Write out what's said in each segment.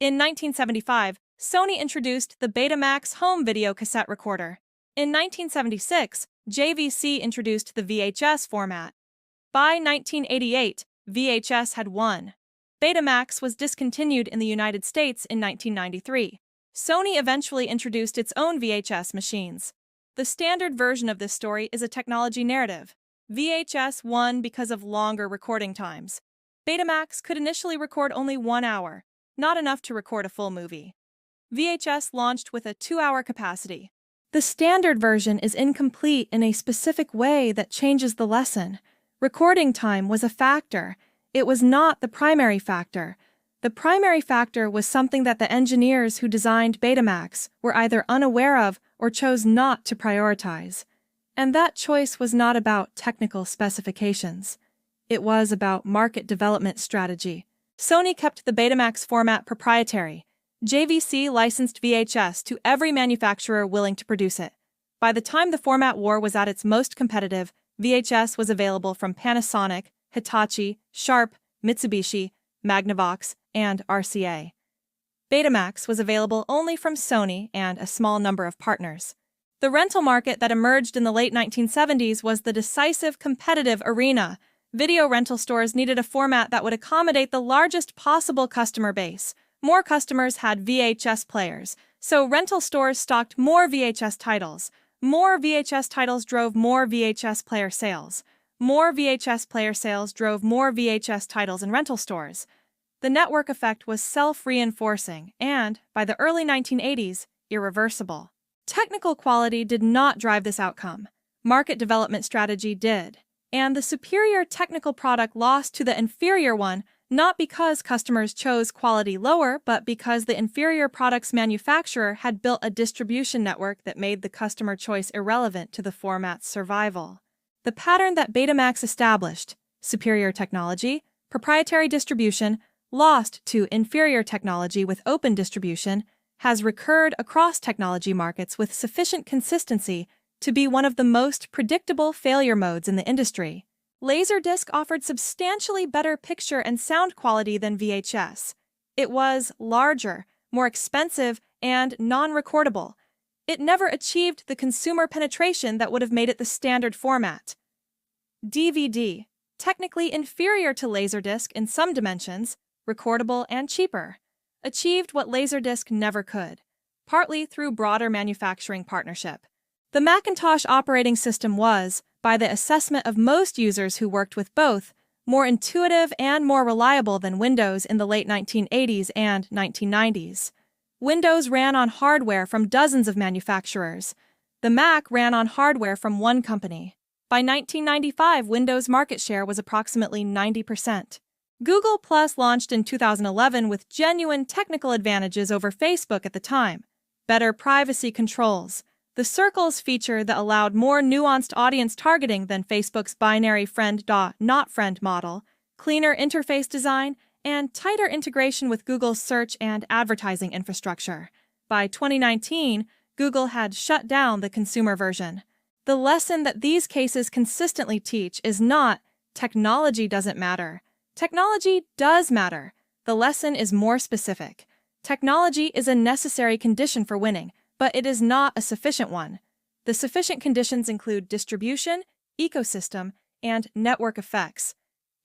In 1975, Sony introduced the Betamax home video cassette recorder. In 1976, JVC introduced the VHS format. By 1988, VHS had won. Betamax was discontinued in the United States in 1993. Sony eventually introduced its own VHS machines. The standard version of this story is a technology narrative. VHS won because of longer recording times. Betamax could initially record only 1 hour, not enough to record a full movie. VHS launched with a 2-hour capacity. The standard version is incomplete in a specific way that changes the lesson. Recording time was a factor. It was not the primary factor. The primary factor was something that the engineers who designed Betamax were either unaware of or chose not to prioritize. And that choice was not about technical specifications. It was about market development strategy. Sony kept the Betamax format proprietary. JVC licensed VHS to every manufacturer willing to produce it. By the time the format war was at its most competitive, VHS was available from Panasonic, Hitachi, Sharp, Mitsubishi, Magnavox, and RCA. Betamax was available only from Sony and a small number of partners. The rental market that emerged in the late 1970s was the decisive competitive arena. Video rental stores needed a format that would accommodate the largest possible customer base. More customers had VHS players, so rental stores stocked more VHS titles. More VHS titles drove more VHS player sales. More VHS player sales drove more VHS titles in rental stores. The network effect was self-reinforcing and, by the early 1980s, irreversible. Technical quality did not drive this outcome. Market development strategy did. And the superior technical product lost to the inferior one, not because customers chose quality lower, but because the inferior product's manufacturer had built a distribution network that made the customer choice irrelevant to the format's survival. The pattern that Betamax established, superior technology, proprietary distribution, lost to inferior technology with open distribution, has recurred across technology markets with sufficient consistency to be one of the most predictable failure modes in the industry. Laserdisc offered substantially better picture and sound quality than VHS. It was larger, more expensive, and non-recordable. It never achieved the consumer penetration that would have made it the standard format. DVD, technically inferior to Laserdisc in some dimensions, recordable and cheaper, achieved what Laserdisc never could, partly through broader manufacturing partnership. The Macintosh operating system was, by the assessment of most users who worked with both, more intuitive and more reliable than Windows in the late 1980s and 1990s. Windows ran on hardware from dozens of manufacturers. The Mac ran on hardware from one company. By 1995, Windows' market share was approximately 90%. Google Plus launched in 2011 with genuine technical advantages over Facebook at the time. Better privacy controls. The Circles feature that allowed more nuanced audience targeting than Facebook's binary friend-not friend model, cleaner interface design, and tighter integration with Google's search and advertising infrastructure. By 2019, Google had shut down the consumer version. The lesson that these cases consistently teach is not technology doesn't matter. Technology does matter. The lesson is more specific. Technology is a necessary condition for winning, but it is not a sufficient one. The sufficient conditions include distribution, ecosystem, and network effects.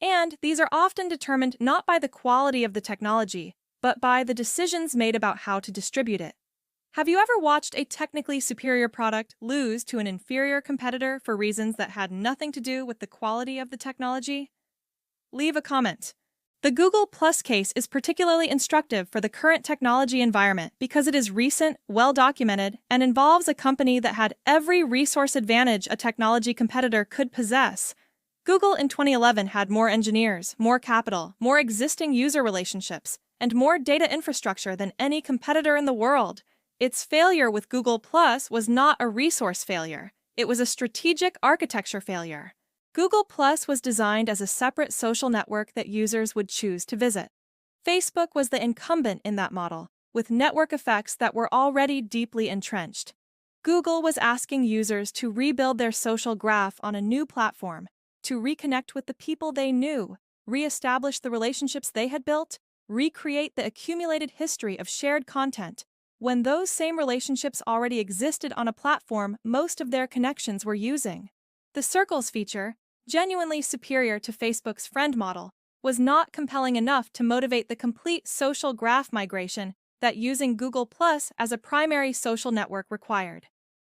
And these are often determined not by the quality of the technology, but by the decisions made about how to distribute it. Have you ever watched a technically superior product lose to an inferior competitor for reasons that had nothing to do with the quality of the technology? Leave a comment. The Google Plus case is particularly instructive for the current technology environment because it is recent, well-documented, and involves a company that had every resource advantage a technology competitor could possess. Google in 2011 had more engineers, more capital, more existing user relationships, and more data infrastructure than any competitor in the world. Its failure with Google Plus was not a resource failure. It was a strategic architecture failure. Google Plus was designed as a separate social network that users would choose to visit. Facebook was the incumbent in that model, with network effects that were already deeply entrenched. Google was asking users to rebuild their social graph on a new platform, to reconnect with the people they knew, re-establish the relationships they had built, recreate the accumulated history of shared content, when those same relationships already existed on a platform most of their connections were using. The Circles feature, genuinely superior to Facebook's friend model, was not compelling enough to motivate the complete social graph migration that using Google Plus as a primary social network required.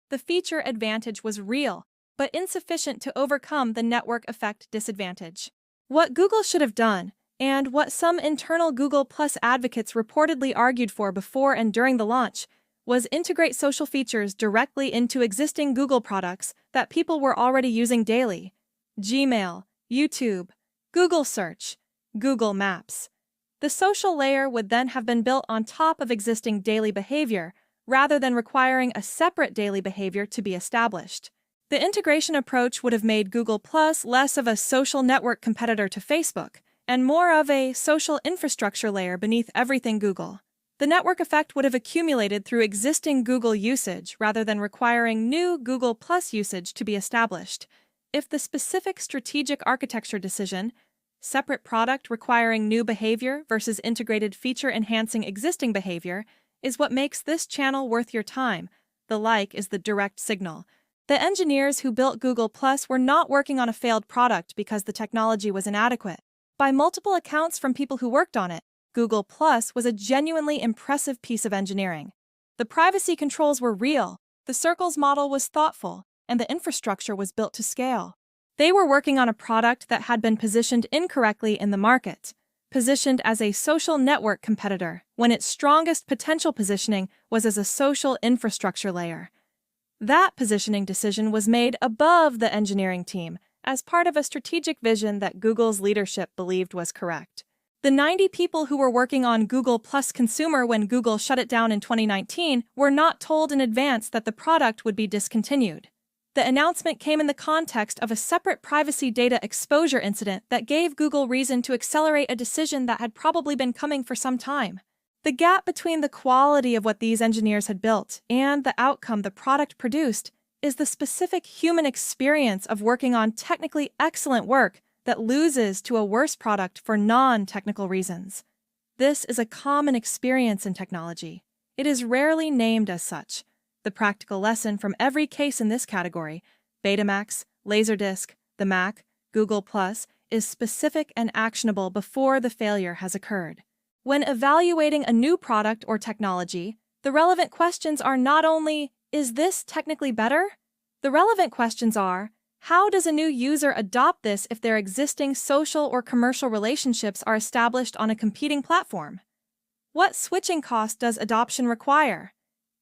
The feature advantage was real, but insufficient to overcome the network effect disadvantage. What Google should have done, and what some internal Google Plus advocates reportedly argued for before and during the launch, was integrate social features directly into existing Google products that people were already using daily: Gmail, YouTube, Google Search, Google Maps. The social layer would then have been built on top of existing daily behavior, rather than requiring a separate daily behavior to be established. The integration approach would have made Google Plus less of a social network competitor to Facebook, and more of a social infrastructure layer beneath everything Google. The network effect would have accumulated through existing Google usage rather than requiring new Google Plus usage to be established. If the specific strategic architecture decision, separate product requiring new behavior versus integrated feature enhancing existing behavior, is what makes this channel worth your time, the like is the direct signal. The engineers who built Google Plus were not working on a failed product because the technology was inadequate. By multiple accounts from people who worked on it, Google Plus was a genuinely impressive piece of engineering. The privacy controls were real, the Circles model was thoughtful, and the infrastructure was built to scale. They were working on a product that had been positioned incorrectly in the market, positioned as a social network competitor, when its strongest potential positioning was as a social infrastructure layer. That positioning decision was made above the engineering team, as part of a strategic vision that Google's leadership believed was correct. The 90 people who were working on Google Plus Consumer when Google shut it down in 2019 were not told in advance that the product would be discontinued. The announcement came in the context of a separate privacy data exposure incident that gave Google reason to accelerate a decision that had probably been coming for some time. The gap between the quality of what these engineers had built and the outcome the product produced is the specific human experience of working on technically excellent work that loses to a worse product for non-technical reasons. This is a common experience in technology. It is rarely named as such. The practical lesson from every case in this category, Betamax, Laserdisc, the Mac, Google+, is specific and actionable before the failure has occurred. When evaluating a new product or technology, the relevant questions are not only, is this technically better? The relevant questions are, how does a new user adopt this if their existing social or commercial relationships are established on a competing platform? What switching cost does adoption require?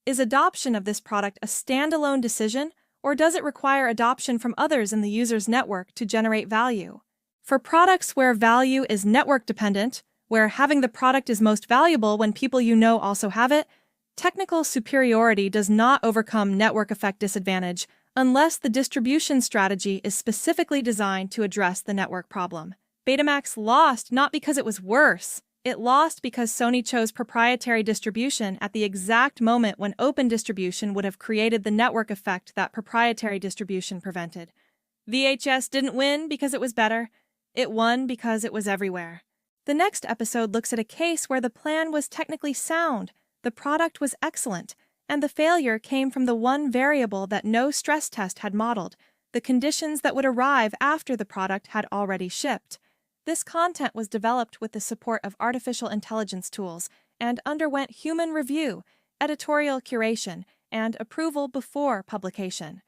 Is adoption of this product a standalone decision, or does it require adoption from others in the user's network to generate value? For products where value is network dependent, where having the product is most valuable when people you know also have it, technical superiority does not overcome network effect disadvantage unless the distribution strategy is specifically designed to address the network problem. Betamax lost not because it was worse. It lost because Sony chose proprietary distribution at the exact moment when open distribution would have created the network effect that proprietary distribution prevented. VHS didn't win because it was better. It won because it was everywhere. The next episode looks at a case where the plan was technically sound, the product was excellent, and the failure came from the one variable that no stress test had modeled, the conditions that would arrive after the product had already shipped. This content was developed with the support of artificial intelligence tools and underwent human review, editorial curation, and approval before publication.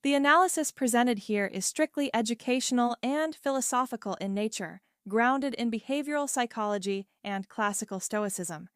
The analysis presented here is strictly educational and philosophical in nature, grounded in behavioral psychology and classical stoicism.